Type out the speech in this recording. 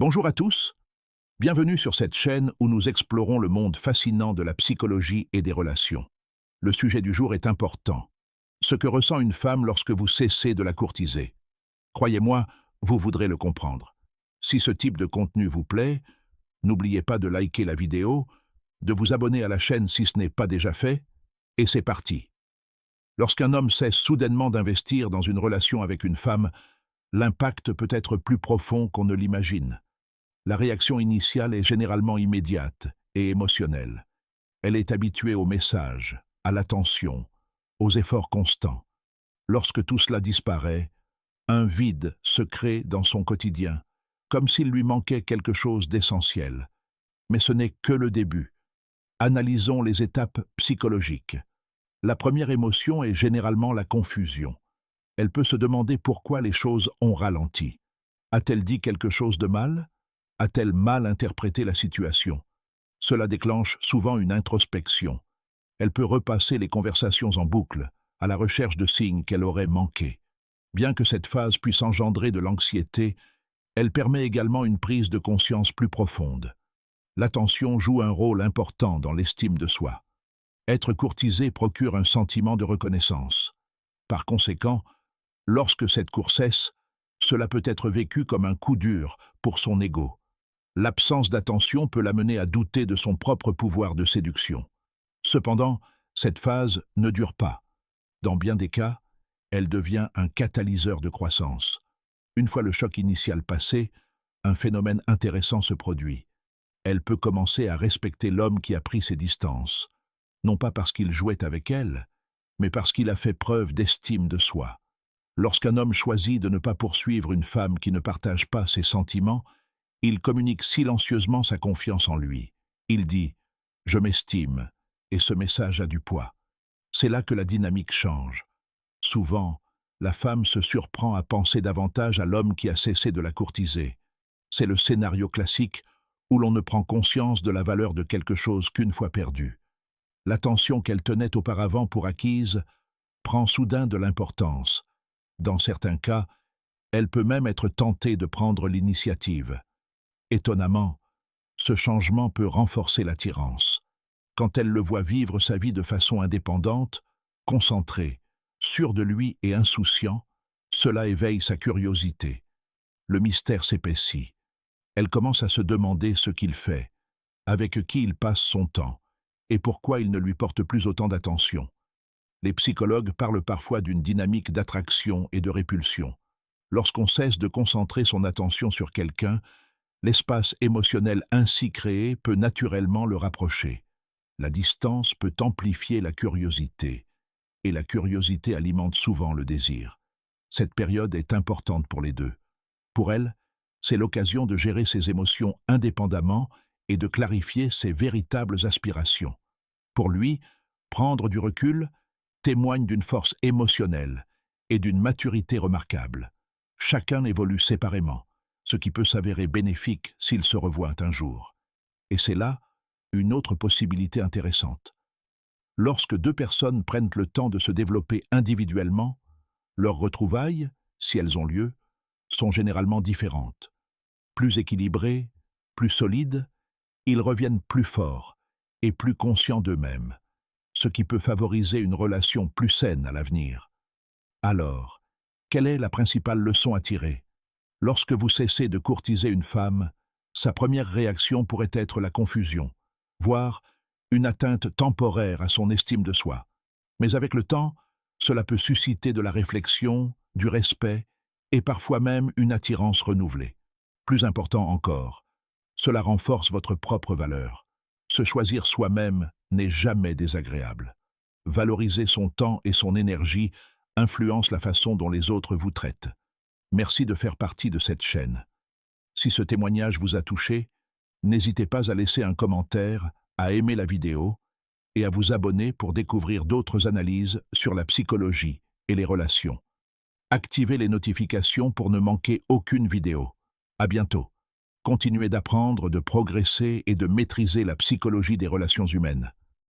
Bonjour à tous, bienvenue sur cette chaîne où nous explorons le monde fascinant de la psychologie et des relations. Le sujet du jour est important. Ce que ressent une femme lorsque vous cessez de la courtiser. Croyez-moi, vous voudrez le comprendre. Si ce type de contenu vous plaît, n'oubliez pas de liker la vidéo, de vous abonner à la chaîne si ce n'est pas déjà fait, et c'est parti. Lorsqu'un homme cesse soudainement d'investir dans une relation avec une femme, l'impact peut être plus profond qu'on ne l'imagine. La réaction initiale est généralement immédiate et émotionnelle. Elle est habituée aux messages, à l'attention, aux efforts constants. Lorsque tout cela disparaît, un vide se crée dans son quotidien, comme s'il lui manquait quelque chose d'essentiel. Mais ce n'est que le début. Analysons les étapes psychologiques. La première émotion est généralement la confusion. Elle peut se demander pourquoi les choses ont ralenti. A-t-elle dit quelque chose de mal? A-t-elle mal interprété la situation? Cela déclenche souvent une introspection. Elle peut repasser les conversations en boucle, à la recherche de signes qu'elle aurait manqués. Bien que cette phase puisse engendrer de l'anxiété, elle permet également une prise de conscience plus profonde. L'attention joue un rôle important dans l'estime de soi. Être courtisé procure un sentiment de reconnaissance. Par conséquent, lorsque cette course cesse, cela peut être vécu comme un coup dur pour son ego. L'absence d'attention peut l'amener à douter de son propre pouvoir de séduction. Cependant, cette phase ne dure pas. Dans bien des cas, elle devient un catalyseur de croissance. Une fois le choc initial passé, un phénomène intéressant se produit. Elle peut commencer à respecter l'homme qui a pris ses distances, non pas parce qu'il jouait avec elle, mais parce qu'il a fait preuve d'estime de soi. Lorsqu'un homme choisit de ne pas poursuivre une femme qui ne partage pas ses sentiments, il communique silencieusement sa confiance en lui. Il dit « Je m'estime » et ce message a du poids. C'est là que la dynamique change. Souvent, la femme se surprend à penser davantage à l'homme qui a cessé de la courtiser. C'est le scénario classique où l'on ne prend conscience de la valeur de quelque chose qu'une fois perdu. L'attention qu'elle tenait auparavant pour acquise prend soudain de l'importance. Dans certains cas, elle peut même être tentée de prendre l'initiative. Étonnamment, ce changement peut renforcer l'attirance. Quand elle le voit vivre sa vie de façon indépendante, concentrée, sûre de lui et insouciant, cela éveille sa curiosité. Le mystère s'épaissit. Elle commence à se demander ce qu'il fait, avec qui il passe son temps, et pourquoi il ne lui porte plus autant d'attention. Les psychologues parlent parfois d'une dynamique d'attraction et de répulsion. Lorsqu'on cesse de concentrer son attention sur quelqu'un, l'espace émotionnel ainsi créé peut naturellement le rapprocher. La distance peut amplifier la curiosité, et la curiosité alimente souvent le désir. Cette période est importante pour les deux. Pour elle, c'est l'occasion de gérer ses émotions indépendamment et de clarifier ses véritables aspirations. Pour lui, prendre du recul témoigne d'une force émotionnelle et d'une maturité remarquable. Chacun évolue séparément, ce qui peut s'avérer bénéfique s'ils se revoient un jour. Et c'est là une autre possibilité intéressante. Lorsque deux personnes prennent le temps de se développer individuellement, leurs retrouvailles, si elles ont lieu, sont généralement différentes. Plus équilibrées, plus solides, ils reviennent plus forts et plus conscients d'eux-mêmes, ce qui peut favoriser une relation plus saine à l'avenir. Alors, quelle est la principale leçon à tirer? Lorsque vous cessez de courtiser une femme, sa première réaction pourrait être la confusion, voire une atteinte temporaire à son estime de soi. Mais avec le temps, cela peut susciter de la réflexion, du respect et parfois même une attirance renouvelée. Plus important encore, cela renforce votre propre valeur. Se choisir soi-même n'est jamais désagréable. Valoriser son temps et son énergie influence la façon dont les autres vous traitent. Merci de faire partie de cette chaîne. Si ce témoignage vous a touché, n'hésitez pas à laisser un commentaire, à aimer la vidéo et à vous abonner pour découvrir d'autres analyses sur la psychologie et les relations. Activez les notifications pour ne manquer aucune vidéo. À bientôt. Continuez d'apprendre, de progresser et de maîtriser la psychologie des relations humaines.